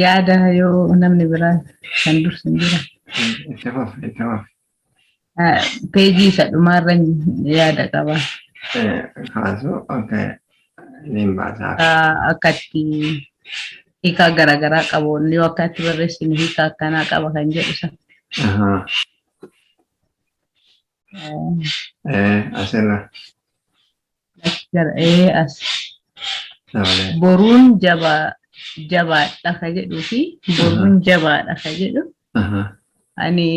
yaada yoo namni biraa kan dursan jira. Tamam. Peejii isa dhumaarra yaada qaba. Kaasuu akka limbaasaa. Akkatti hiikaa garaagaraa qaboonni yoo akkatti barreessine hiikaa akkanaa qaba kan jedhu san. Asirra. As. Boruun jabaadha ka jedhuu fi boruun jabaadha ka jedhu. Ani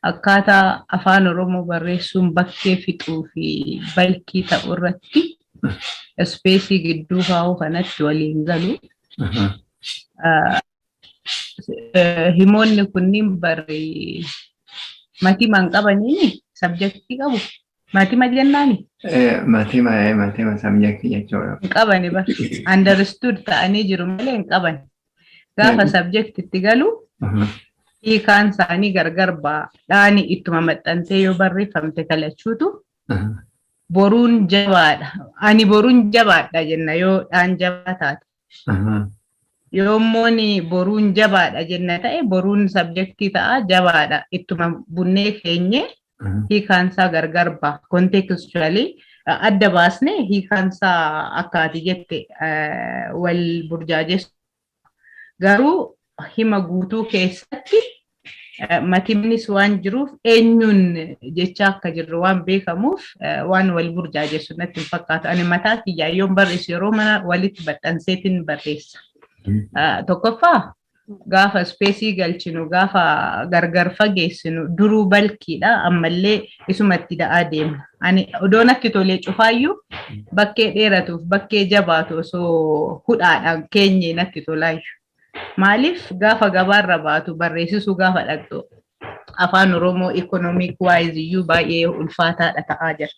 akkaataa afaan Oromoo barreessuun bakkee fixuu fi balkii ta'u irratti ispeesii gidduu kaa'uu kanatti waliin galu. Himoonni kunniin barri matima hin qabaniini sabjektii qabu. Matima jennaani? Matima sabjektii jechuudha. Hin qabani bar. Understood ta'anii jiru malee hin qabani. Gaafa sabjektitti galu hiikaan isaanii gargar ba'a. Dhaani ittuma maxxantee yoo barreeffamte kalachuutu boruun jabaadha. Ani boruun jabaadha jenna yoo dhaan jabaa taate. Yoommoon boruun jabaadha jenna ta'e boruun sabjektii ta'a jabaadha. Ittuma bunnee keenye hiikaan isaa gargar ba'a. Contextually adda baasne hiikaan isaa akka ati jette wal burjaajessu. Garuu hima guutuu keessatti matimnis waan jiruuf eenyuun jecha akka jirru waan beekamuuf waan wal burjaajessu natti hin fakkaatu. Ani mataa kiyyaayyoon barreessu yeroo mana walitti baxxanseetiin barreessa. Tokkoffaa gaafa ispeesii galchinu gaafa gargar fageessinu duruu balkiidha ammallee isumatti da'aa deemna. Ani odoon akka tolee cufaayyuu bakkee dheeratuuf bakkee jabaatu osoo hudhaadhaan keenye natti tolaayyuu. Maaliif gaafa gabaarra baatu barreessisuu gaafa dhaqxu afaan Oromoo economic wise iyyuu baay'ee ulfaataadha ta'aa jira.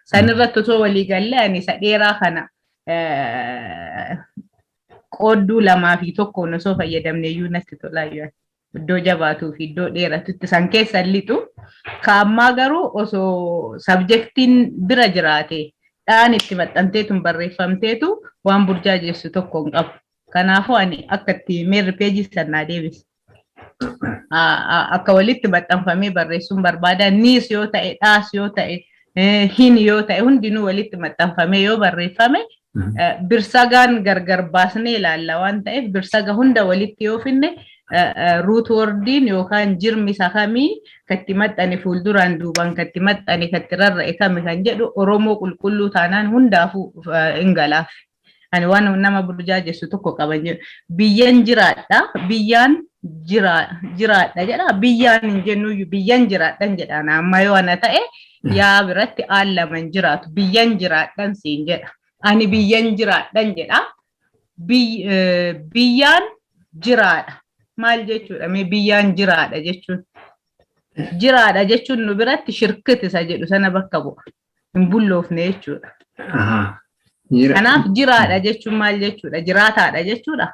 Sanirratti osoo walii galle ani isa dheeraa kana qoodduu lamaa fi tokkoon osoo fayyadamne iyyuu natti tolaayyuu. Iddoo jabaatuu fi iddoo dheeratutti san keessa lixu. Kaammaa garuu osoo sabjektiin bira jiraate dhaan itti maxxanteetu barreeffamteetu waan burjaajessu tokko hin qabu. Kanaafuu ani akka itti meerri peejii sanaa deebise. Akka walitti maxxanfamee barreessuun barbaada. Niis yoo ta'e, dhaas yoo ta'e, hin yoo ta'e hundinuu walitti maxxanfamee yoo barreeffame birsagaan gargar baasnee ilaalla waan ta'eef birsaga hunda walitti yoo finne root wordiin yookaan jirmi isa kamii katti maxxane fuulduraan duubaan katti maxxane katti rarra'e kami kan jedhu Oromoo qulqulluu taanaan hundaafuu hin galaaf. Ani waan nama burjaajessu tokko qaban jedhu biyyan jiraadha biyyaan jiraadha jedha biyyaan hin jennu biyyan jiraadhan jedhaan amma yoo ana ta'e yaa biratti aallaman jiraatu biyyan jiraadhan siin jedha. Ani biyyan jiraadhan jedha biyyaan jiraadha maal jechuudha mee biyyaan jiraadha jechuun nu biratti shirkit isa jedhu sana bakka bu'a hin bulloofne jechuudha. Kanaaf jiraadha jechuun maal jechuudha? Jiraataadha jechuudha.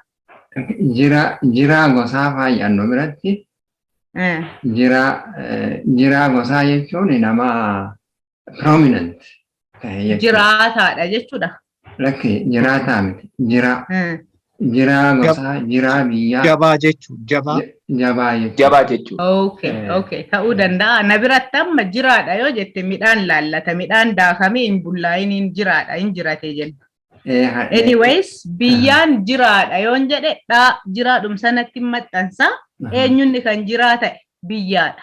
Jiraa gosaa faayyannu biratti jiraa gosaa jechuun nama prominent. Jiraataadha jechuudha. Lakki jiraataa miti. Jiraa gosaa jiraa biyyaa. Jabaa jechuudha. Jabaa jechuudha. Okay. Ta'uu danda'a. Na biratti amma jiraadha yoo jette midhaan laallata midhaan daakamee hin bullaa'iniin jiraadha hin jirate jenna. Anyways biyyaan jiraadha yoon jedhe jiraadhum sanatti maxxansa eenyunni kan jiraata biyyaadha.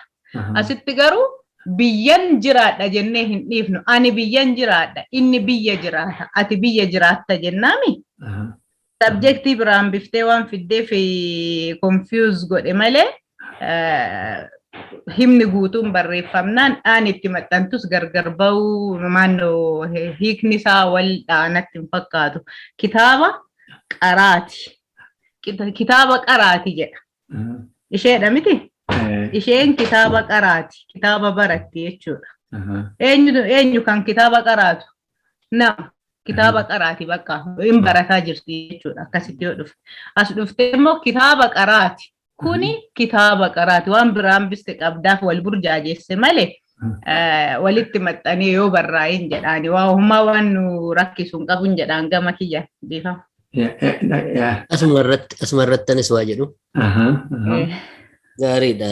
Asitti garuu biyyan jiraadha jennee hin dhiifnu. Ani biyyan jiraadha, inni biyya jiraata, ati biyya jiraatta jennaami. Subjectii biraan biftee waan fiddee fi confuse godhe malee himni guutuun barreeffamnaan dhaan itti maxxantus gargar ba'uu maannoo hiikni isaa wal dhaanatti hin fakkaatu. Kitaaba qaraati. Kitaaba qaraati jedha. Isheedha miti? Isheen kitaaba qaraati. Kitaaba baratti jechuudha. Eenyu kan kitaaba qaraatu? Nama. Kitaaba qaraati bakka hin barataa jirti jechuudha. Akkasitti yoo dhufte. As dhuftee immoo kitaaba qaraati. Kuni kitaaba qaraati. Waan biraan biste qabdaaf wal burjaajeesse malee walitti maxxanee yoo barraa'in jedhaani. Waan nu rakkisuun qabuun jedhaan gama kiyya dhiifama. Asuma irrattanis waa jedhu. Gaariidha.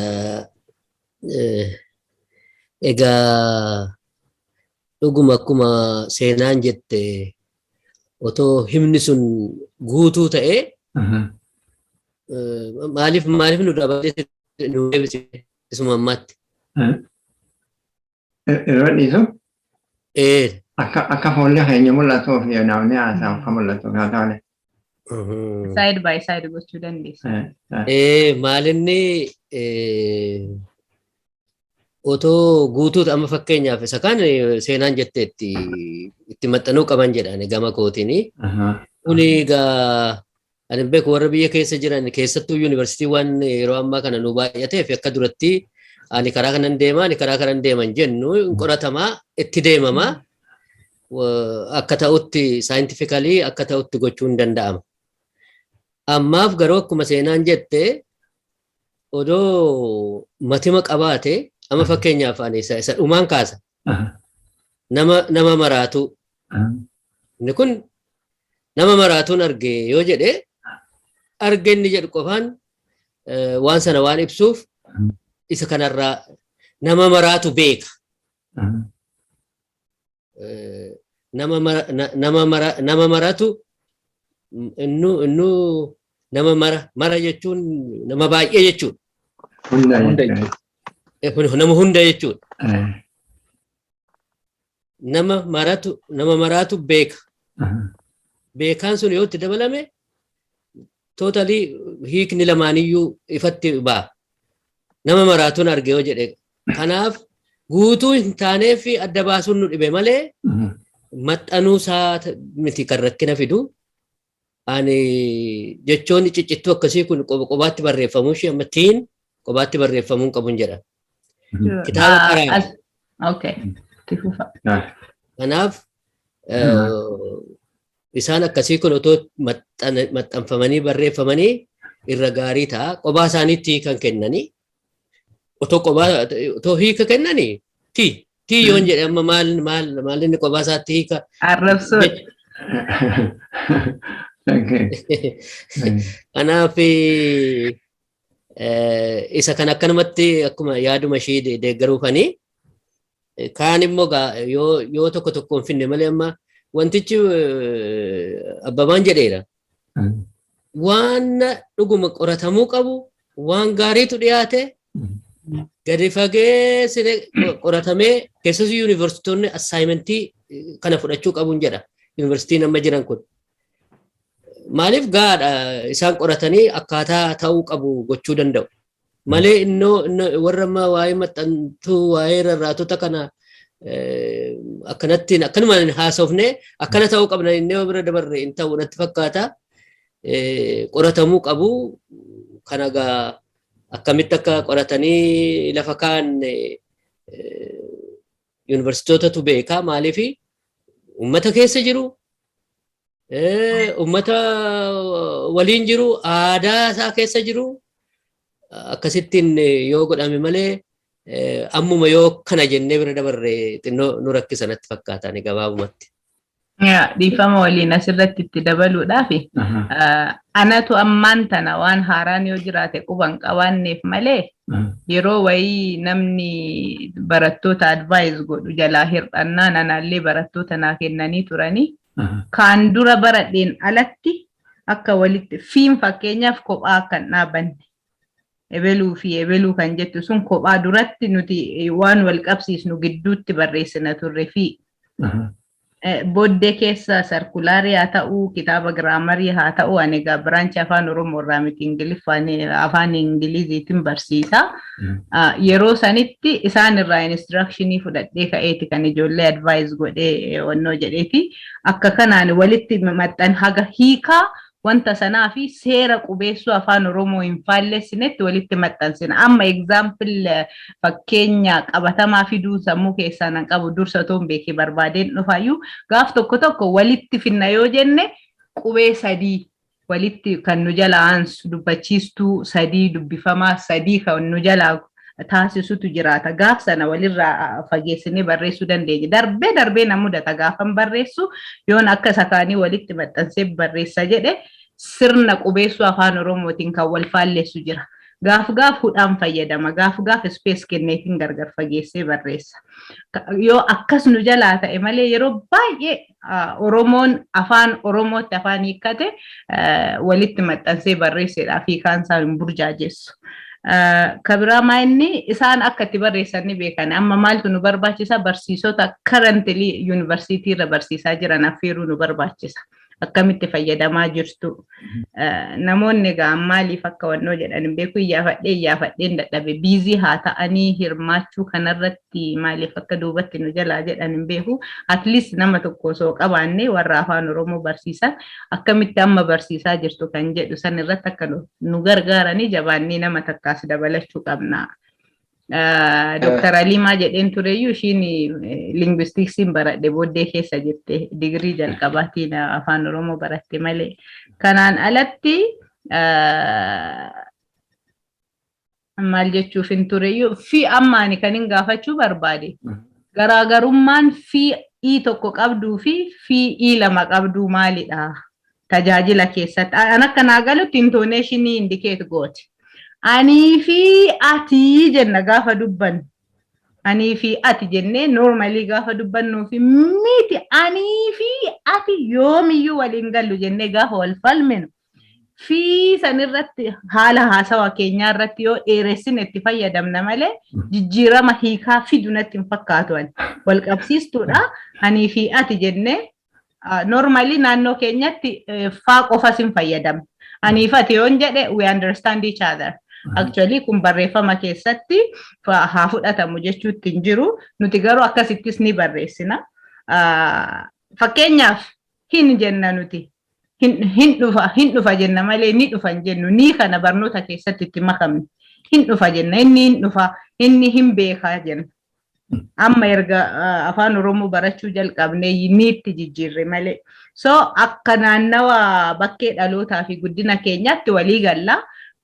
Egaa dhuguma akkuma seenaan jette otoo himni sun guutuu ta'ee maaliif nu dabalee nu deebisee isuma ammaatti. Yeroo dhiisu akka foollee keenya mul'atuuf namni haasaa akka mul'atuuf haa ta'u. Side by side gochuu dandeessa. Maalinni otoo guutuutu amma fakkeenyaaf isa kan seenaan jetteetti itti maxxanuu qaban jedhan gama kootiin. Kuni egaa ani beeku warra biyya keessa jiran keessattuu yuunivarsiitiiwwan yeroo ammaa kana nu baay'ateef akka duratti ani karaa kanan deeman jennu qoratamaa itti deemama akka ta'utti saayintifikalii akka ta'utti gochuun danda'ama. Ammaaf garuu akkuma seenaan jette odoo matima qabaate amma fakkeenyaaf ani isa dhumaan kaasa. Nama maraatu. Inni kun nama maraatuun arge yoo jedhe arge inni jedhu qofaan waan sana waan ibsuuf isa kanarraa nama maraatu beeka. Nama maratu innu nama mara jechuun nama baay'ee jechuudha. Nama hunda jechuudha. Nama maratu beeka. Beekaan sun yoo itti dabalame totally hiikni lamaaniyyuu ifatti ba'a. Nama maraatuun arge yoo jedhe. Kanaaf guutuu hin taanee fi adda baasuun nu dhibe malee maxxanuu isaa miti kan rakkina fidu. Ani jechoonni ciccittuu akkasii kun qobaatti barreeffamuu ishee amma tiin qobaatti barreeffamuun qabuun jedha. Kitaaba qaraati. Okay. Kanaaf isaan akkasii kun otoo maxxanfamanii barreeffamanii irra gaarii ta'a. Qobaa isaaniitti kan kennanii otoo hiika kennanii tii yoon jedhe amma maal inni qobaa isaatti hiika. Arrabsuudha. Kanaaf isa kan akkanumatti akkuma yaaduma ishee deeggaruufanii kaan immoo yoo tokko tokkoon finne malee amma wantichi abbabaan jedheera. Waan dhuguma qoratamuu qabu waan gaariitu dhiyaate gadi fageessine qoratamee keessattuu yuunivarsiitonni assaayimentii kana fudhachuu qabuun jedha. Yuunivarsiitiin amma jiran kun. Maaliif gaadha isaan qoratanii akkaataa ta'uu qabu gochuu danda'u. Malee warra amma waa'ee maxxantuu waa'ee rarraatota kana akkanuma haasofne akkana ta'uu qabna inni bira dabarre hin ta'u natti fakkaata. Qoratamuu qabu kana gaa akkamitti akka qoratanii lafa kaan yuunivarsiitotatu beekaa maaliif uummata keessa jiru. Ummata waliin jiru aadaa isaa keessa jiru akkasittiin yoo godhame malee ammuma yoo kana jennee bira dabarre xinnoo nu rakkisa natti fakkaata gabaabumatti. Dhiifama waliin asirratti itti dabaluudhaaf anatu ammaan tana waan haaraan yoo jiraate quban qabaanneef malee yeroo wayii namni barattoota advaayis godhu jalaa hir'annaan anaallee barattoota naa kennanii turanii. Kan dura baradheen alatti akka walitti fiin fakkeenyaaf kophaa kan dhaabanne ebeluu fi ebeluu kan jettu sun kophaa duratti nuti waan wal qabsiisnu gidduutti barreessina turre fi booddee keessa sarkulaarii haa ta'uu kitaaba giraamarii haa ta'uu ani egaa biraanchi afaan oromoo irraa miti afaan ingiliziitiin barsiisa. Yeroo sanitti isaan irraa instructionii fudhadhee ka'eeti kan ijoollee advice godhee wannoo jedheeti akka kanaan walitti maxxan haga hiikaa wanta sanaa fi seera qubeessuu afaan oromoo hin faallessinetti walitti maxxansina. Amma example fakkeenya qabatamaa fiduu sammuu keessaa nan qabu dursa toon beekee barbaadeen dhufaayyuu gaaf tokko walitti finna yoo jenne qubee sadii walitti kan nu jala aansu dubbachiistuu sadii dubbifamaa sadii kan nu jala taasisutu jiraata. Gaaf sana walirraa fageessinee barreessuu dandeenya. Darbee na mudata gaafan barreessu yoon akka sakaanii walitti maxxansee barreessa jedhe sirna qubeessuu afaan oromootiin kan wal faallessu jira. Gaaf hudhaan fayyadama. Gaaf space kenneetiin gargar fageessee barreessa. Yoo akkas nu jalaa ta'e malee yeroo baay'ee Oromoon afaan Oromootti afaan hiikkate walitti maxxansee barreesseedhaa fi kaansaa hin burjaajessu. Kabiramaa inni isaan akka itti barreessanii beekan amma maaltu nu barbaachisa barsiisota currently university irra barsiisaa jiran affeeruu nu barbaachisa akkamitti fayyadamaa jirtu namoonni egaa maaliif akka wannoo jedhan beeku iyyaafadheen dadhabe biizii haa ta'anii hirmaachuu kanarratti maaliif akka duubatti nu jalaa jedhan beeku at least nama tokko soo qabaanne warra afaan oromoo barsiisan akkamitti amma barsiisaa jirtu kan jedhu san irratti akka nu gargaaranii jabaannii nama takkaas dabalachuu qabna. Dr. Alimaa jedheen tureyyuu ishiin linguistiksiin baradhe booddee keessa jirte digirii jalqabaatiin afaan oromoo baratte malee kanaan alatti maal jechuuf hin tureyyuu fi ammaani kan hin gaafachuu barbaade garaagarummaan fi tokko qabduu fi lama qabduu maalidha tajaajila keessatti an akka naa galutti intoneeshinii indicate gooti. Ani fi ati jenna gaafa dubbannu. Ani fi ati jennee normally gaafa dubbannuu fi miti ani fi ati yoomiyyuu waliin gallu jennee gaafa wal falminu. Fi sanirratti haala haasawa keenyaa irratti yoo dheeressine itti fayyadamna malee jijjiirama hiikaa fidu natti hin fakkaatu wal qabsiistuudha. Ani fi ati jennee normally naannoo keenyatti faa qofas hin fayyadamna. Ani fi ati yoon jedhe we understand each other. Actually kun barreeffama keessatti haa fudhatamu jechuutti hin jiru nuti garuu akkasittis ni barreessina. Fakkeenyaaf hin jenna nuti hin dhufa jenna malee ni dhufa hin jennu ni kana barnoota keessatti itti makamne hin dhufa jenna inni hin beekaa jenna. Amma erga afaan oromoo barachuu jalqabne niitti jijjiirre malee. So akka naannawa bakkee dhalootaa fi guddina keenyaatti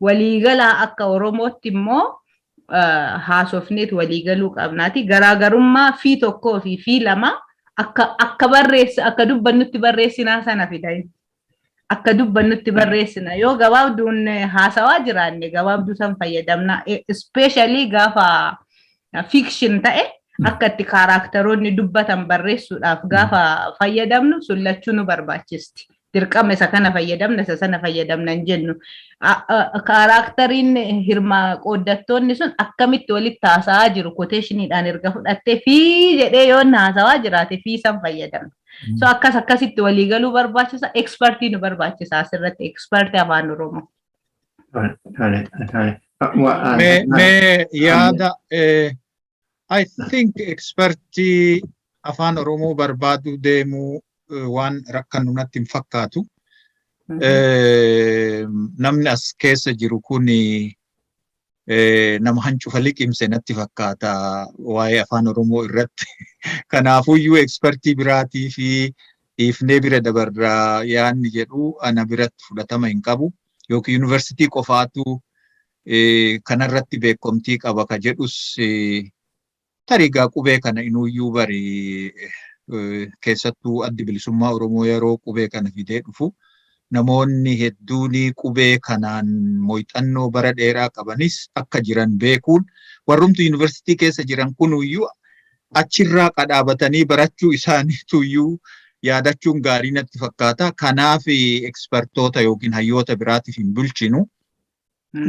waliigalaa akka oromootti immoo haasofneet waliigaluu qabnaati. Garaagarummaa fi tokkoo fi lama akka dubbannutti barreessinaa sana fidan. Akka dubbannutti barreessina yoo gabaabduun haasawaa jiraanne gabaabduu san fayyadamna. Especially gaafa fiction ta'e akka itti kaaraakteroonni dubbatan barreessuudhaaf gaafa fayyadamnu sullachuu nu barbaachisti. Dirqama isa kana fayyadamna isa sana fayyadamna hin jennu. Kaaraakteriin hirma qooddattoonni sun akkamitti walitti haasa'aa jiru quotationiidhaan erga fudhattee fi jedhee yoo haasawaa jiraate fi san fayyadamna. So akkasitti waliigaluu barbaachisa expertii nu barbaachisa asirratti expertii afaan oromoo. Me yaada I think expertii afaan oromoo barbaadu deemuu waan rakkannu natti hin fakkaatu. Namni as keessa jiru kun nama hancufa liqimse natti fakkaata waa'ee afaan oromoo irratti. Kanaafuyyuu expertii biraatii fi dhiifnee bira dabarraa yaanni jedhu ana biratti fudhatama hin qabu. Yookiin yuunivarsiitii qofaatu kanarratti beekumtii qaba ka jedhus tariigaa qubee kana inuuyyuu bari keessattuu addi bilisummaa oromoo yeroo qubee kana fidee dhufu namoonni hedduun qubee kanaan moyxannoo bara dheeraa qabanis akka jiran beekuun warrumtu yuunivarsiitii keessa jiran kunuyyuu achirraa qadhaabatanii barachuu isaaniituyyuu yaadachuun gaarii natti fakkaata. Kanaaf ekspertoota yookiin hayyoota biraatiif hin bulchinu.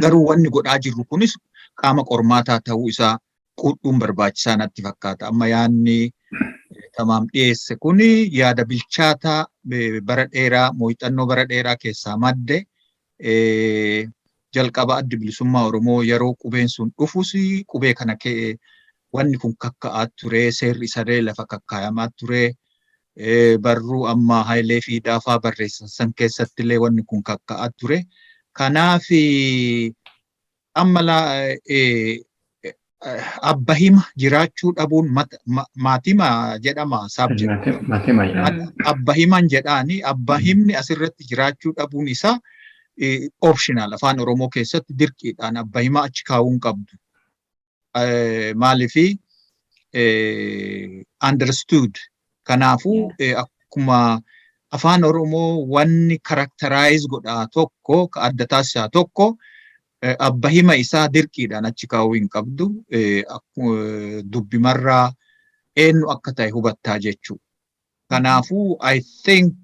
Garuu wanni godhaa jirru kunis qaama qormaataa ta'uu isaa quudhuun barbaachisaa natti fakkaata. Amma yaadni tamaam dhiyeesse kuni yaada bilchaataa bara dheeraa muuxannoo bara dheeraa keessaa madde jalqaba addi bilisummaa Oromoo yeroo qubeen sun dhufus qubee kana wanni kun kakka'aa ture seerri isaree lafa kakkaayamaa ture barruu amma Hayilee Fiidaafaa barreessan san keessatti illee wanni kun kakka'aa ture. Kanaaf amma abba hima jiraachuu dhabuun maatima jedhama saabjekti. Abba himan jedhaani abba himni asirratti jiraachuu dhabuun isaa optional afaan Oromoo keessatti dirqiidhaan abba himaa achi kaa'uun qabdu. Maalifi understood. Kanaafuu akkuma afaan Oromoo wanni characterize godhaa tokko ka adda taasisaa tokko abba hima isaa dirqiidhaan achi kaa'uu hin qabdu. Dubbimarraa eenyu akka ta'e hubattaa jechuudha. Kanaafuu I think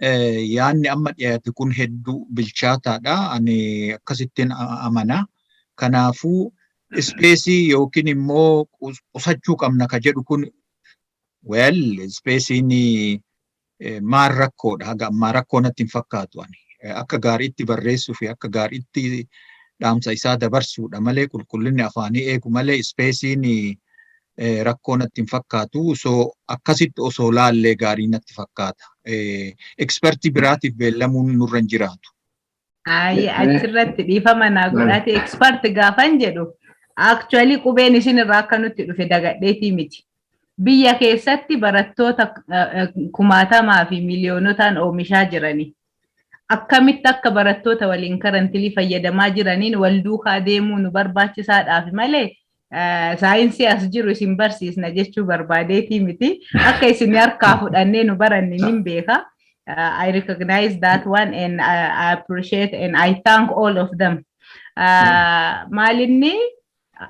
yaanni amma dhiyaate kun hedduu bilchaataadha. Ani akkasittiin amana. Kanaafuu ispeesii yookiin immoo qusachuu qabna ka jedhu kun ispeesiin maal rakkoodha. Haga ammaa rakkoo natti hin fakkaatu ani. Akka gaariitti barreessuu fi akka gaariitti dhaamsa isaa dabarsuudha malee qulqullinni afaanii eegu malee ispeesiin rakkoo natti hin fakkaatu. So akkasitti osoo laallee gaarii natti fakkaata. Ekspertii biraatiif beellamuun nurra hin jiraatu. Achirratti dhiifama naa godhaate expert gaafan jedhu actually qubeen isin irraa akka nutti dhufe dagadheetii miti. Biyya keessatti barattoota kumaatamaa fi miliyoonotaan oomishaa jiranii. Akkamitti akka barattoota waliin karantilii fayyadamaa jiraniin wal duukaa deemuu nu barbaachisaadhaaf malee saayinsii as jiru isin barsiisna jechuu barbaadeetii miti. Akka isin harkaa fudhannee nu baranne nin beeka. I recognize that one and I appreciate and I thank all of them. Maalinni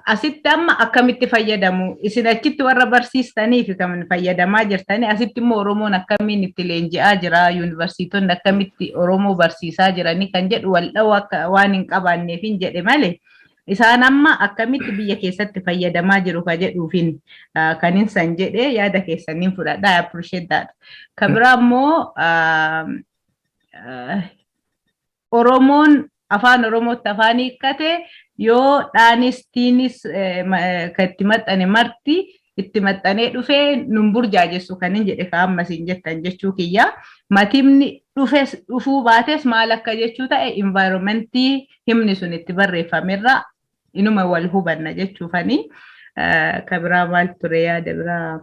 asitti amma akkamitti fayyadamu isin achitti warra barsiistanii fi kan fayyadamaa jirtanii asitti immoo Oromoon akkamiin itti leenji'aa jira yuunivarsiitonni akkamitti Oromoo barsiisaa jiranii kan jedhu waldha'uu akka waan hin qabaanneef hin jedhe malee isaan amma akkamitti biyya keessatti fayyadamaa jiru ka jedhuufin kan insan jedhe yaada keessaniin fudhadha. I appreciate that. Kabira immoo Oromoon afaan Oromootti afaan hiikkate yoo dhaanis tiinis kan itti maxxane marti itti maxxanee dhufee nun burjaajessu kan hin jedhe ka ammas hin jettan jechuu kiyya. Matimni dhufuu baates maal akka jechuu ta'e environmentii himni sun itti barreeffamerraa inuma wal hubanna jechuufanii kabiraa maal ture yaada biraa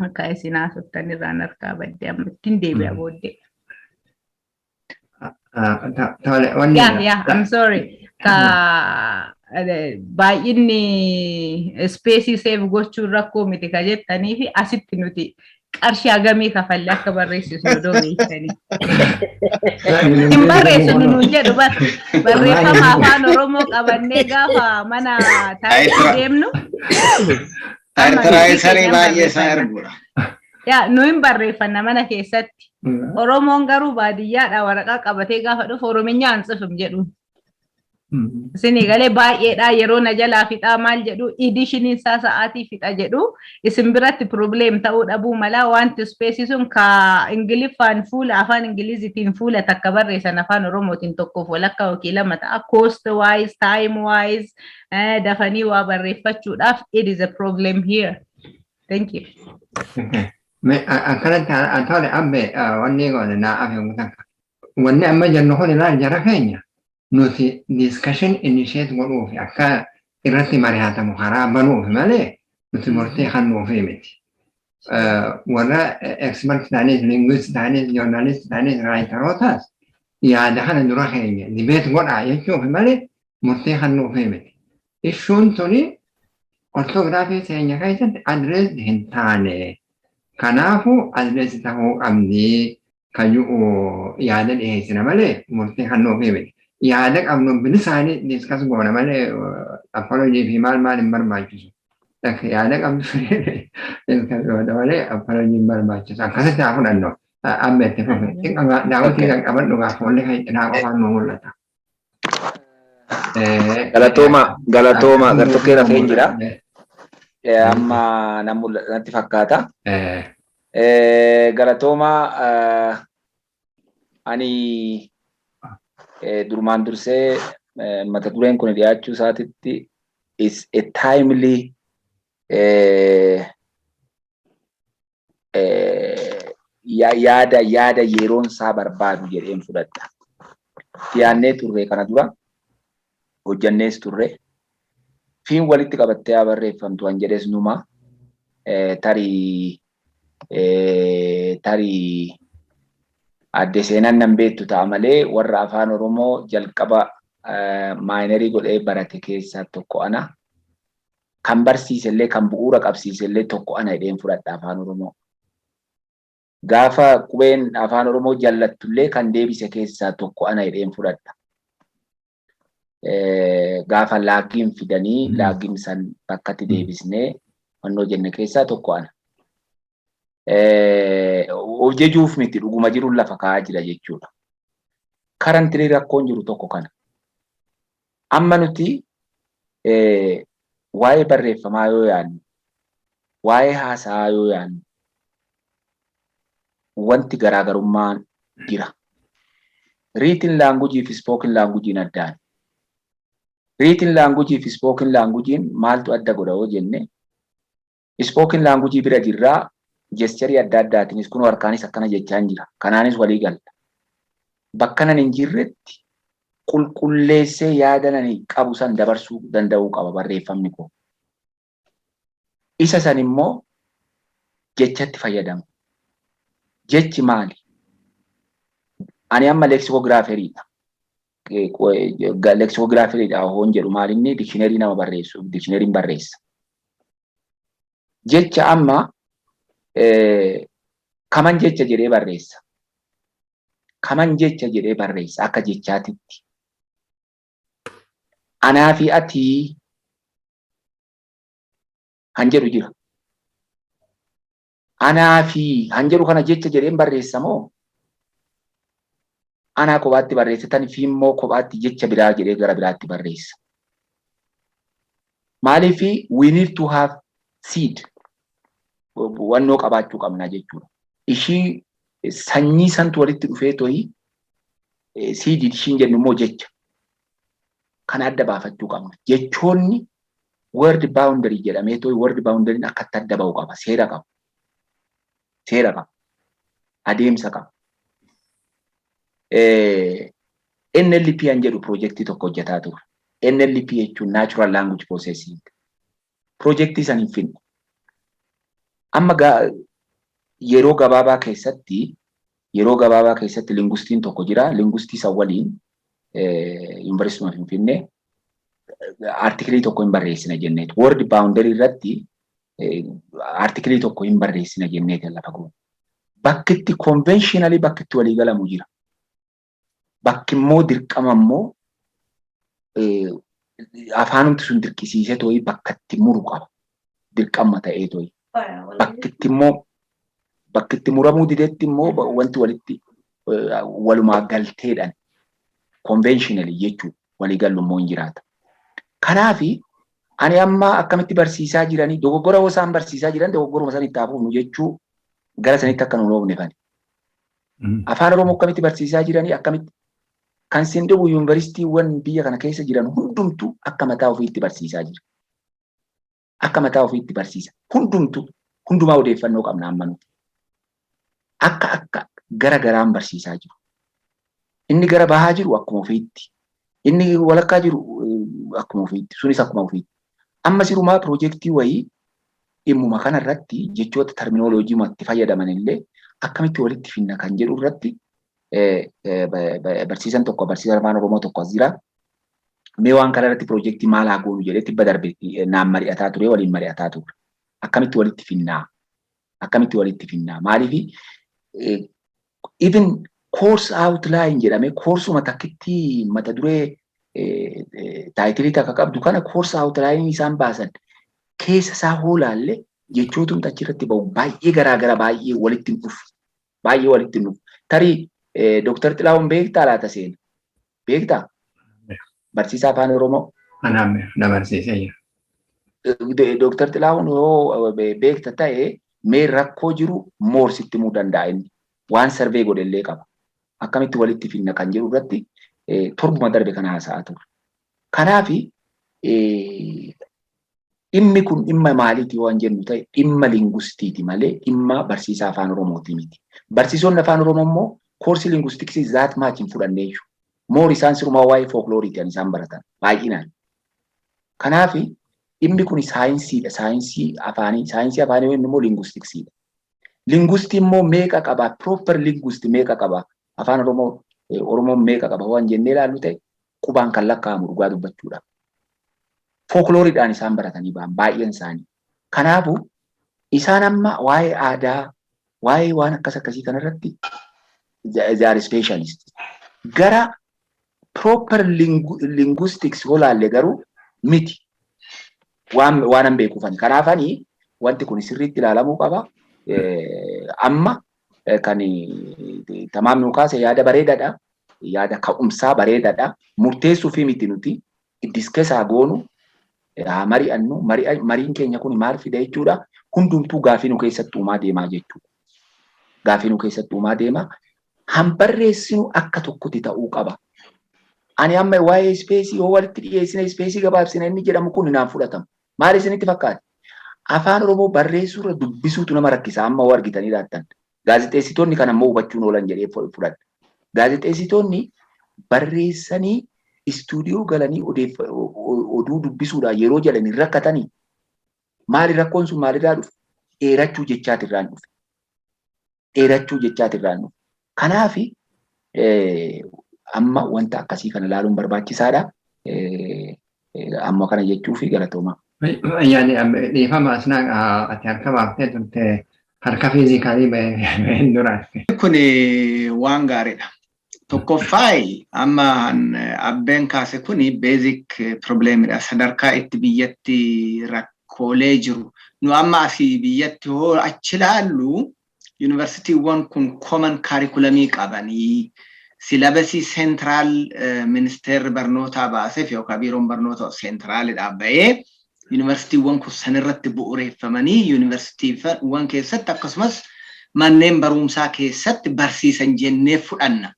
akka isin haasoftan irraan harkaa badde amma ittiin deebi'a booddee. Yeah, I'm sorry. Baay'inni space save gochuun rakkoo miti ka jettanii fi asitti nuti qarshii hagamii kafallee akka barreessisnu doomeessanii. Hin barreessinu nuun jedhu barreeffama afaan Oromoo qabannee gaafa mana taa'ee deemnu. Tiraayisanii baay'ee isaa erguudha. Yaa nu hin barreeffanna mana keessatti. Oromoon garuu baadiyyaadha waraqaa qabatee gaafa dhufu Orominyaan tsifim jedhu. Isin galee baay'eedha yeroo na jalaa fixaa maal jedhu edishiniin isaa sa'aatii fixa jedhu isin biratti problem ta'uu dhabuu mala wanti space sun ka Ingiliffaan fuula afaan Ingilizitiin fuula takka barreessan afaan Oromootiin tokkoof walakkaa yookiin lama ta'a cost wise time wise dafanii waa barreeffachuudhaaf it is a problem here. Thank you. Akkanatti atole abbe wanni goone na afeemutan wanni amma jennu kun irraa jara keenya nuti discussion initiate godhuuf akka irratti mari'atamu karaa banuuf malee nuti murtee kan nuuf miti. Warra expert ta'anis linguist ta'anis journalist ta'anis writerootas yaada kana dura keenya debate godhaa jechuuf malee murtee kan nuuf miti. Issuun tuni orthographii keenya keessatti address hin taane. Kanaafuu adreessi ta'uu qabdi kayyuu yaada dhiyeessina malee murtee kan nuuf miti. Yaada qabnu bilisaanii diskas goona malee apolojii fi maal hin barbaachisu. Yaada qabdu diskas goona malee apolojii hin barbaachisu. Akkasitti haa fudhannu. Ammetti fufe. Daawwatii kan qaban dhugaaf walli kan cinaa qofaan nu mul'ata. Galatooma gartokkee lafee hin jira. Amma natti fakkaata. Galatooma ani durmaan dursee mata dureen kun dhiyaachuu isaatitti is a timely yaada yeroon isaa barbaadu jedheen fudhadha. Yaannee turre kana dura hojjannees turre. Fiin walitti qabattee haa barreeffamtu an jedhes numa tarii adde seenan nan beektu ta'a malee warra afaan Oromoo jalqaba maayinerii godhee barate keessaa tokko ana. Kan barsiisellee kan bu'uura qabsiisellee tokko ana jedheen fudhadha afaan Oromoo. Gaafa qubeen afaan Oromoo jallattullee kan deebise keessaa tokko ana jedheen fudhadha. Gaafa laaggiin fidanii laaggiin san bakkatti deebisnee wannoo jenne keessaa tokko ana. Of jejuuf miti dhuguma jiruun lafa kaa'aa jira jechuudha. Karantilee rakkoon jiru tokko kana. Amma nuti waa'ee barreeffamaa yoo yaadnu, waa'ee haasa'aa yoo yaadnu, wanti garaagarummaan jira. Written language fi spoken language addaan. Written language fi spoken language maaltu adda godha yoo jenne, spoken language bira jirraa gesturii adda addaatiinis kun harkaanis akkana jechaan jira. Kanaanis walii galla. Bakka nan hin jirretti qulqulleessee yaada nani qabu san dabarsuu danda'uu qaba barreeffamni koo. Isa san immoo jechatti fayyadamu. Jechi maali? Ani amma leeksikogiraaferiidha. Leeksikogiraaferiidha hoon jedhu maalinni dikshinerii nama barreessu, dikshineriin barreessa. Jecha amma kaman jecha jedhee barreessa. Kaman jecha jedhee barreessa akka jechaatitti. Anaa fi ati han jedhu jira. Anaa fi han jedhu kana jecha jedheen barreessa moo anaa kophaatti barreessitan fi immoo kophaatti jecha biraa jedhee gara biraatti barreessa. Maaliif we need to have seed. Wannoo qabaachuu qabna jechuudha. Ishii sanyii santu walitti dhufee to'i seed ishiin jennu immoo jecha. Kana adda baafachuu qabna. Jechoonni word boundary jedhamee to'i word boundary akkatti adda ba'uu qaba. Seera qaba. Seera qaba. Adeemsa qaba. NLP an jedhu projektii tokko hojjetaa ture. NLP jechuun natural language processing. Projektii san hin finne. Amma yeroo gabaabaa keessatti linguistiin tokko jira. Linguistii san waliin yuunivarsiitii Finfinnee artikelii tokko hin barreessina jenneeti. Word boundary irratti artikelii tokko hin barreessina jenneeti lafa goone. Bakki itti conventionally bakki itti walii galamu jira. Bakki immoo dirqama immoo afaanumti sun dirqisiisee to'i bakka itti muru qaba. Dirqama ta'ee to'i. Bakki itti muramuu dideetti immoo wanti walitti walumaa galteedhaan conventionally jechuudha walii gallu immoo hin jiraata. Kanaafi ani amma akkamitti barsiisaa jiranii dogoggora yoo isaan barsiisaa jiran dogoggoruma san itti hafuufnu jechuu gara sanitti akka nu loofne fani. Afaan Oromoo akkamitti barsiisaa jiranii akkamitti kan sin dhibu yuunivarsiitiiwwan biyya kana keessa jiran hundumtu akka mataa ofiitti barsiisaa jira. Akka mataa ofiitti barsiisa. Hundumaa odeeffannoo qabna amma nuti. Akka gara garaan barsiisaa jiru. Inni gara bahaa jiru akkuma ofiitti. Inni walakkaa jiru akkuma ofiitti. Sunis akkuma ofiitti. Amma sirumaa piroojeektii wayii dhimmuma kanarratti jechoota terminoloojii itti fayyadaman illee akkamitti walitti finna kan jedhu irratti barsiisan afaan Oromoo tokko as jira. Mee waan kanarratti piroojeektii maal haa goonu jedhee tibba darbe naan mari'ataa ture waliin mari'ataa ture. Akkamitti walitti finnaa? Akkamitti walitti finnaa? Maaliif even course outline jedhame koorsuma takkitti mata duree taayitilii takka qabdu kana course outline isaan baasan keessa isaa hoolaallee jechootumti achirratti ba'u baay'ee garaagara baay'ee walitti hin dhufu. baay'ee walitti nuuf. Tarii Dr. Xilaawun beektaa laata seena? Beektaa? Barsiisaa afaan Oromoo? Anaaf na barsiisee jira. Dr. Xilaawun yoo beekta ta'e mee rakkoo jiru moorsitti himuu danda'a inni. Waan sarvee godhellee qaba. Akkamitti walitti finna kan jedhu irratti torbuma darbe kana haasa'aa ture. Kanaafi dhimmi kun dhimma maaliiti waan jennu ta'e dhimma linguistiiti malee dhimma barsiisaa afaan Oromooti miti. Barsiisonni afaan Oromoo immoo koorsii linguistiksii zaat maachiin fudhannee jiru. Moor isaan sirumaa waa'ee fooklooriiti kan isaan baratan baay'inaan. Kanaafi dhimmi kun saayinsiidha. Saayinsii afaanii immoo linguistiksiidha. Linguistii immoo meeqa qaba? Proper linguist meeqa qaba? Afaan Oromoon meeqa qaba waan jennee ilaallu ta'e qubaan kan lakkaa'amu dhugaa dubbachuudha. Fooklooriidhaan isaan baratanii ba'an baay'een isaanii. Kanaafuu isaan amma waa'ee aadaa, waa'ee waan akkasii kanarratti they are specialist. Gara proper linguistics yoo laalle garuu miti. Waan an beekuufani. Kanaafanii wanti kun sirriitti ilaalamuu qaba. Amma kan tamaamnu kaase yaada bareedaadha. Yaada ka'umsaa bareedaadha. Murteessuu fi miti nuti diskesaa goonu mari'annu mariin keenya kun maal fida jechuudha. Hundumtuu gaafii nu keessatti uumaa deemaa jechuudha. Gaafii nu keessatti uumaa deema. Hambarreessinu akka tokkotti ta'uu qaba. Ani amma waa'ee ispeesii yoo walitti dhiyeessina ispeesii gabaabsina inni jedhamu kun naan fudhatamu. Maal isinitti fakkaata? Afaan Oromoo barreessuurra dubbisuutu nama rakkisa amma yoo argitanii laattan. Gaazexeessitoonni kan ammoo hubachuun oolan jedhee fudhadha. Gaazexeessitoonni barreessanii istuudiyoo galanii oduu dubbisuudhaan yeroo jedhanii rakkatanii maali rakkoon sun maalirraa dhufe? Dheerachuu jechaatirraan dhufe. Dheerachuu jechaatirraan dhufe. Kanaafi amma wanta akkasii kana ilaaluun barbaachisaadha. Amma kana jechuu fi galatooma. Yaani dhiifama asnaa ati harka baaftee turte harka fiizikaalii baheen duraan. Kun waan gaariidha. Tokkoffaayi amma abbeen kaase kun basic problemidha. Sadarkaa itti biyyatti rakkoolee jiru. Nu amma asii biyyatti hoo achi ilaallu yuunivarsiitiiwwan kun common curriculumii qabanii silabasii seentiraal ministeerri barnootaa baaseef yookaan biiroon barnoota seentiraaliidhaa bahee yuunivarsiitiiwwan kun sanirratti bu'uureeffamanii yuunivarsiitiiwwan keessatti akkasumas manneen barumsaa keessatti barsiisan jennee fudhanna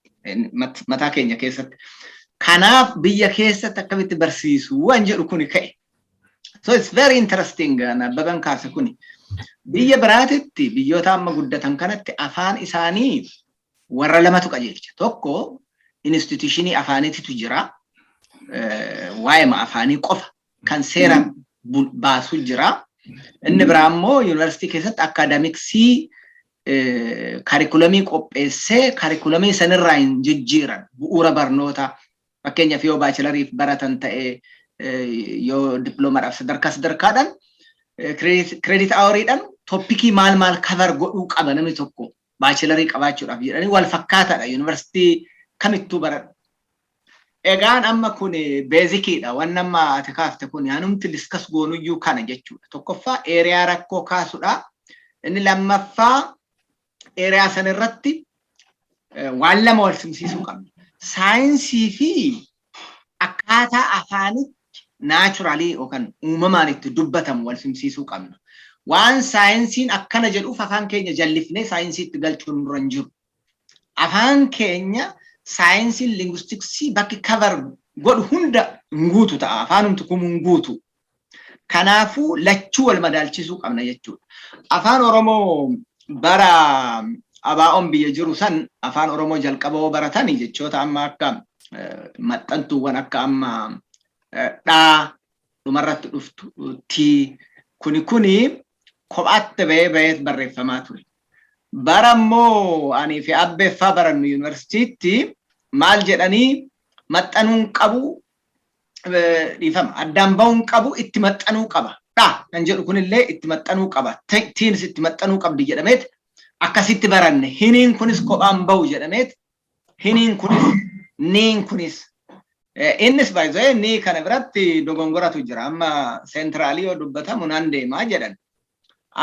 mataa keenya keessatti. Kanaaf biyya keessatti akkamitti barsiisuu waan jedhu kuni ka'e. So it's very interesting Abbabaan kaase kuni. Biyya biraatitti biyyoota amma guddatan kanatti afaan isaanii warra lamatu qajeelcha. Tokko instituushinii afaaniitu jira. Waa'ee afaanii qofa kan seera baasu jira. Inni biraa immoo yuunivarsiitii keessatti akaadaamiksii kaarikulamii qopheessee kaarikulamii sanirraa hin jijjiiran bu'uura barnoota fakkeenyaaf yoo baachilariif baratan ta'ee yoo diploomaadhaaf sadarkaadhaan kireedit awuriidhaan toppikii maal kavar godhuu qaba namni tokko baachilarii qabaachuudhaaf jedhanii wal fakkaataadha yuunivarsiitii kamittuu baradhu. Egaan amma kun beezikiidha. Waan amma ati kaafte kun hanumti diskas goonuyyuu kana jechuudha. Tokkoffaa eeriyaa rakkoo kaasudha. Inni lammaffaa eeriyaa sanirratti waan lama wal simsiisuu qabna. Saayinsii fi akkaataa afaanitti naachuraalii yookaan uumamaan itti dubbatamu wal simsiisuu qabna. Waan saayinsiin akkana jedhuuf afaan keenya jallifnee saayinsiitti galchuun nurra hin jiru. Afaan keenya saayinsiin linguistiksii bakki kavar godhu hunda hin guutu ta'a. Afaanumti kun hin guutu. Kanaafuu lachuu wal madaalchisuu qabna jechuudha. Afaan Oromoo bara abaa'oon biyya jiru san afaan Oromoo jalqaboo baratanii jechoota amma akka maxxantuuwwan akka amma dhaa dhumarratti dhuftu tii kuni kophaatti bahee barreeffamaa ture. Bara immoo ani fi abbeeffaa barannu yuunivarsiitiitti maal jedhanii maxxanuun qabu dhiifama addaan bahuun qabu itti maxxanuu qaba. Dhaa kan jedhu kunillee itti maxxanuu qaba. Tiinis itti maxxanuu qabdi jedhameet akkasitti baranne. Hiniin kunis kophaan bahu jedhameet hiniin kunis niin kunis. Innis baay'ee nii kana biratti dogongoratu jira. Amma seentiraalii yoo dubbatamu nan deemaa jedhan.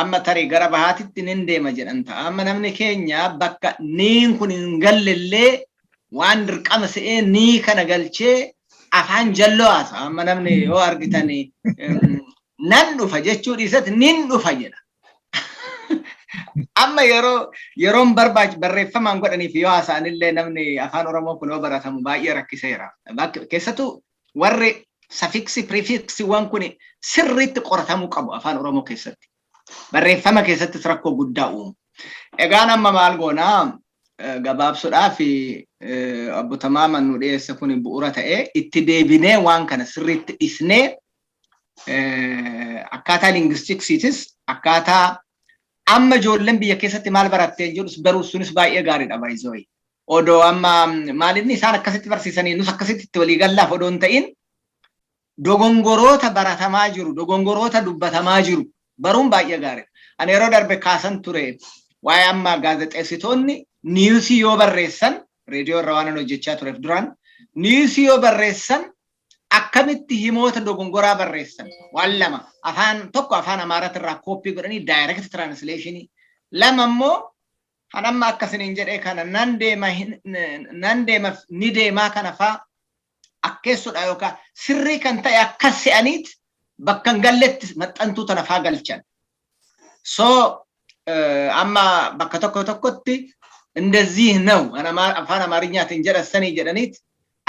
amma tarii gara bahaatitti nin deema jedhan ta'a. Amma namni keenya bakka niin kun hin gallellee waan dirqama se'ee nii kana galchee afaan jalloo haasa. Amma namni yoo argitani nan dhufa jechuu dhiisatti nin dhufa jedha. Amma yeroon barreeffamaan godhaniif yoo haasa'anillee namni afaan Oromoo kun yoo baratamu baay'ee rakkiseera. Keessattuu warri safiksi prefiksi waan kun sirriitti qoratamuu qabu afaan Oromoo keessatti. Barreeffama keessattis rakkoo guddaa uumu. Egaan amma maal goonaa gabaabsuudhaaf obbo Tamaaman nu dhiyeesse kun bu'uura ta'ee itti deebinee waan kana sirriitti dhisnee akkaataa linguistiksiitis akkaataa amma ijoolleen biyya keessatti maal barattee jirus baruu sunis baay'ee gaariidha baay'isooyi. Odoo amma maalinni isaan akkasitti barsiisanii nus akkasitti itti walii gallaaf odoo hin ta'in dogongoroota baratamaa jiru, dogongoroota dubbatamaa jiru baruun baay'ee gaariidha. Ani yeroo darbe kaasan ture waa'ee amma gaazexeessitoonni niwusii yoo barreessan reediyoo irra waan hojjechaa tureef duraan niwusii yoo barreessan akkamitti himoota dogongoraa barreessan waan lama afaan tokko afaan Amaaraatti irraa kooppii godhanii direct translation lama immoo hanamma akkasiniin jedhee kana nan deema ni deemaa kana faa akkeessudha yookaan sirrii kan ta'e akkas se'aniit bakka hin galletti maxxantuu tana faa galchan. So amma bakka tokkotti እንደዚህ ነው afaan Amaarinyaatiin jedhasanii jedhaniit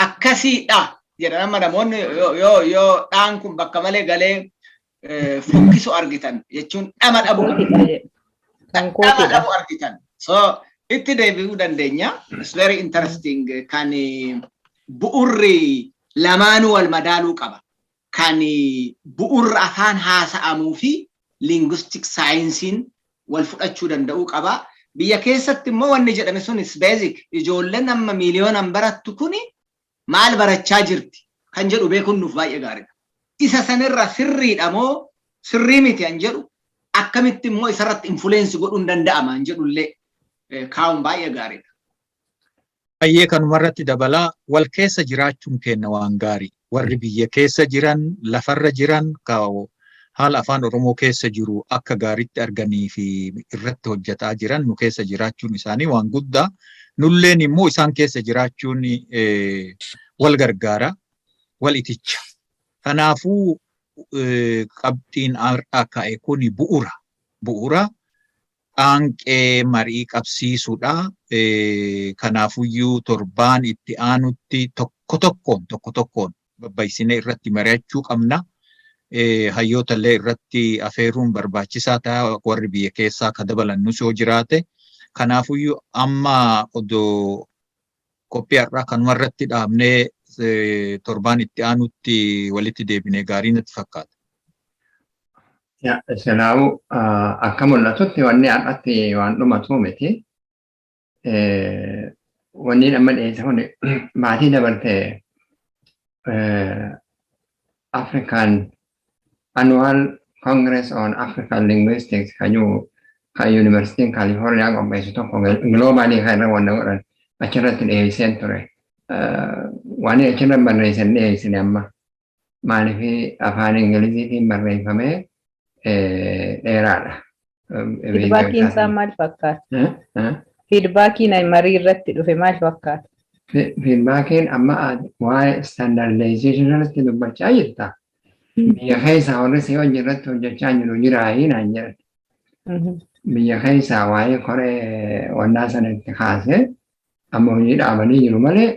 akkasiidha jedhan amma namoonni yoo dhaan kun bakka malee galee fokkisu argitan jechuun dhama dhabu argitan. So itti deebi'uu dandeenya. It's very interesting kan bu'urri lamaanuu wal madaaluu qaba. Kan bu'urri afaan haasa'amuu fi linguistic sciencein wal fudhachuu danda'uu qaba. Biyya keessatti immoo wanni jedhame sunis basic ijoolleen amma miiliyoonaan barattu kuni maal barachaa jirti kan jedhu beekuun nuuf baay'ee gaariidha. Isa sanirra sirriidha moo sirrii miti an jedhu akkamitti immoo isarratti influence godhuun danda'ama an jedhullee kaa'uun baay'ee gaariidha. Baay'ee kanumarratti dabalaa wal keessa jiraachuun kenna waan gaarii. Warri biyya keessa jiran lafarra jiran kaa'u haala afaan Oromoo keessa jiru akka gaariitti arganii fi irratti hojjetaa jiran nu keessa jiraachuun isaanii waan guddaa. Nulleen immoo isaan keessa jiraachuun wal gargaara, wal iticha. Kanaafuu qabxiin har'aa ka'e kuni bu'uura dhaanqee marii qabsiisuudha. Kanaafuyyuu torbaan itti aanutti tokko tokkoon babba'isinee irratti mari'achuu qabna. Hayyoota illee irratti afeeruun barbaachisaa ta'a warri biyya keessaa akka dabalannus yoo jiraate. Kanaafuyyuu amma odoo qophii har'aa kanuma irratti dhaabnee torbaan itti aanutti walitti deebinee gaarii natti fakkaata. Silaa'uu akka mul'atutti wanni har'atti waan dhumatu miti. Wanni amma dhiyeesse kun maatii dabartee African Annual Congress on African Linguistics kan University California qopheessu tokko globally kan irra wanta godhan achirratti dhiyeesseen ture. Waan achirra barreessan dhiyeessine amma maaliif afaan Ingiliziitiin barreeffamee dheeraadha. Feedbackiin isaa maal fakkaata? Feedbackiin marii irratti dhufe maal fakkaata? Feedbackiin amma waa'ee standardization irratti dubbachaa jirta. Biyya keessaa warri si hojii irratti hojjechaa jiru jiraayi naan jedhan. Biyya keessaa waa'ee koree wannaa sanatti kaasee amma hojii dhaabanii jiru malee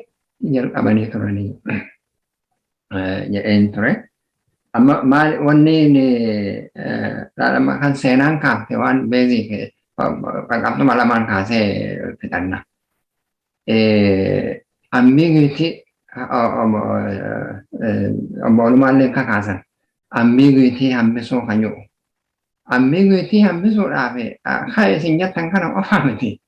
jalqabanii turanii jedheen ture. Amma maal wanni kan seenaan kaafte waan beezii qabxuma lamaan kaasee fixanna. Ambiguity obbolumallee kakaasan ambiguity hambisuu kan jiru. Ambiguity hambisuudhaaf kan isin jettan kana qofaa miti.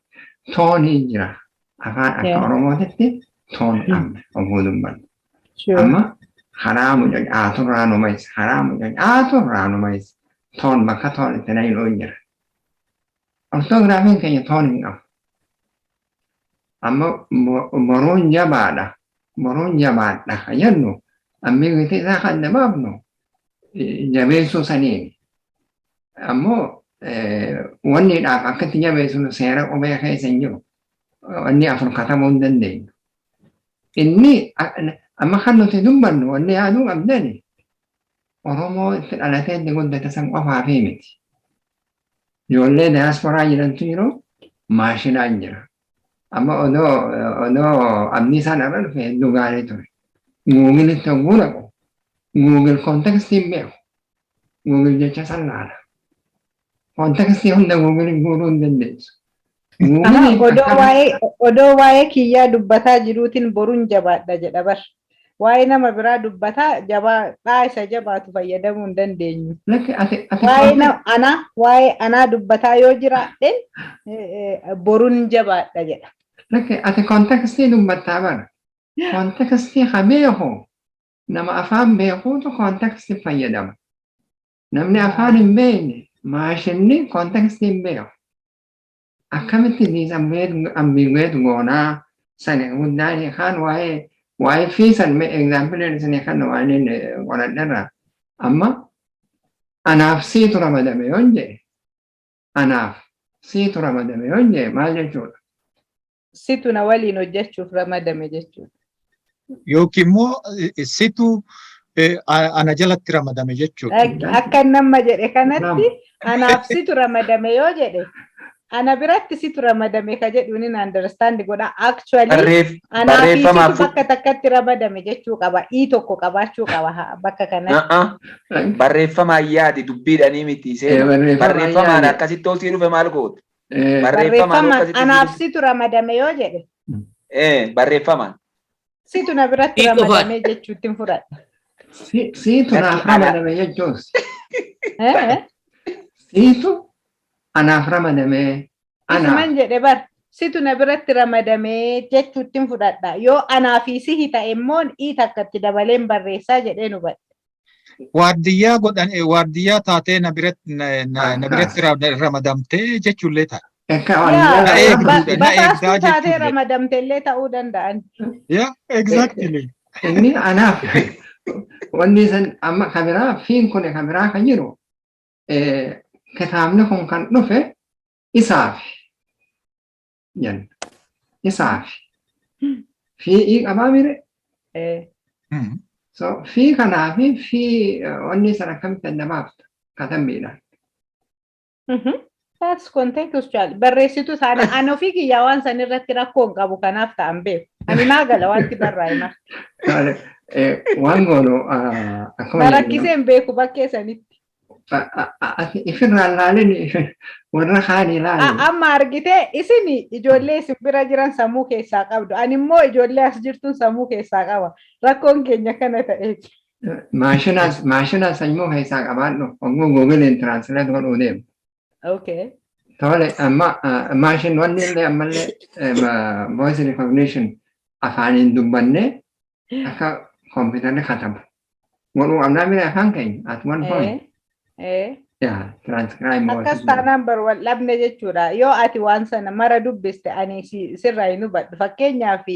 Toonii jira. Afaan akka Oromootitti toon qabna oguu dubbannu. Amma karaa mucacaaturraa numayis toon bakka toon itti nailuu jira. Ortograafiin keenya toon hin qabu. Amma boruun jabaadha. Boruun jabaadha kan jennu ambiguity isaa kan dabaafnu jabeessuu saniini. Ammoo wanni dhaaf akkatti jabeessu seera qubee keessa hin jiru. Wanni afur katabuu hin dandeenyu. Inni amma kan nuti dubbannu wanni yaaduu qabdani Oromoo itti dhalatee itti guddate san qofaa fi miti. Ijoollee diyaasporaa jirantu jiru maashinaan jira. Amma odoo abdii isaan irra dhufe hedduu gaarii ture. Guugilitti hogguu dhaqu. Guugil kontekstii hin beeku. Guugil jecha san laala. Kontekstii hunda guugilin guuruu hin dandeessu. Odoo waa'ee kiyyaa dubbataa jiruutiin boruun jabaadha jedha bar. Waa'ee nama biraa dubbataa jabaa isa jabaatu fayyadamuu hin dandeenyu. Waa'ee anaa dubbataa yoo jiraadhe boruun jabaadha jedha. Ati kontekstii dubbattaa bara. Kontekstii haa beeku. Nama afaan beekuutu kontekstii fayyadama. Namni afaan hin beekne maashinni kontekstii hin beeku. Akkamitti ambigueetu goonaa sana guddaan kan waa'ee fi san egzaampiliin sanii kan waan qoradharra amma anaaf siitu ramadame yoon jedhe anaaf siitu ramadame yoon jedhe maal jechuudha? Situ na waliin hojjechuuf ramadame jechuudha. Yookiin immoo situ ana jalatti ramadame jechuudha. Akka nama jedhe kanatti anaaf situ ramadame yoo jedhe ana biratti situ ramadame ka jedhuun hin understand godha. Actually anaaf situ bakka takkatti ramadame jechuu qaba. Ii tokko qabaachuu qaba bakka kanatti. Barreeffamaan yaadi dubbiidhanii miti. Barreeffamaan akkasitti olsii dhufe maal goote? Barreeffamaan anaaf situ ramadame yoo jedhe. Barreeffamaan. Situ na biratti ramadame jechuutti fudhadha. Siitu naaf ramadame jechuus. Siitu anaaf ramadame. Isuman jedhe bar situ na biratti ramadame jechuutti fudhadha. Yoo anaafi sihi ta'e immoo ii takkatti dabaleen barreessaa jedhee nu badhe. Waardiyyaa godhan waardiyyaa taatee na biratti ramadamtee jechuullee ta'a. Basaastuu taatee ramadamteellee ta'uu danda'an. Yeah, exactly. Inni anaaf wanni san amma kabiraa fiin kun kabiraa kan jiru kitaabni kun kan dhufe isaaf jenna. Isaaf. Fi qabaa mire? So fi kanaafi fi wanni san akkamitti adda baafta katabbiidhaan. That's contextual. Barreessitu sana ani ofii kiyyaa waan san irratti rakkoon qabu kanaaf ta'an beeku. Ani naa gala wanti barraa'ima. Waan goonu akkuma rakkiseen beeku bakkee sanitti. Ifirraan laalin warra kaan ilaalu. Amma argitee isin ijoollee isin bira jiran sammuu keessaa qabdu. Ani immoo ijoollee as jirtuun sammuu keessaa qaba. Rakkoon keenya kana ta'eeti. Maashina sammuu keessaa qabaadhu. Oguu Googleen translate godhuu deemu. Okay. Tole amma maashin wanni illee ammallee voice recognition afaaniin dubbanne akka kompiitarri katabu. Godhuu qabnaa mire afaan keenya at one point. Transcribe akkas taanaan barwal dhabne jechuudha. Yoo ati waan sana mara dubbiste ani sirraa hin hubadhu. Fakkeenyaaf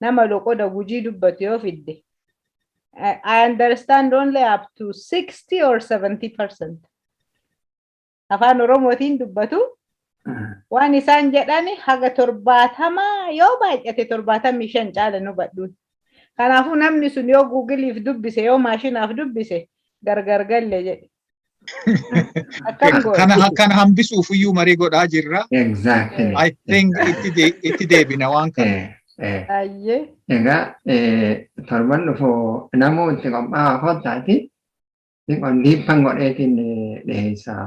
nama loqoda Gujii dubbatu yoo fidde. I understand only up to 60 or 70%. Afaan Oromootiin dubbatu waan isaan jedhani haga 70 yoo baay'ate 75 caala nu hubadhu. Kanaafuu namni sun yoo Google'iif dubbise yoo maashinaaf dubbise gargar galle jedhe. Kana hambisuuf iyyuu marii godhaa jirra. Exactly. I think itti deebina waan kana. Egaa torban dhufu namuu itti qophaa'aa kottaati. Dhiibbaan godheetiin dhiheessaa.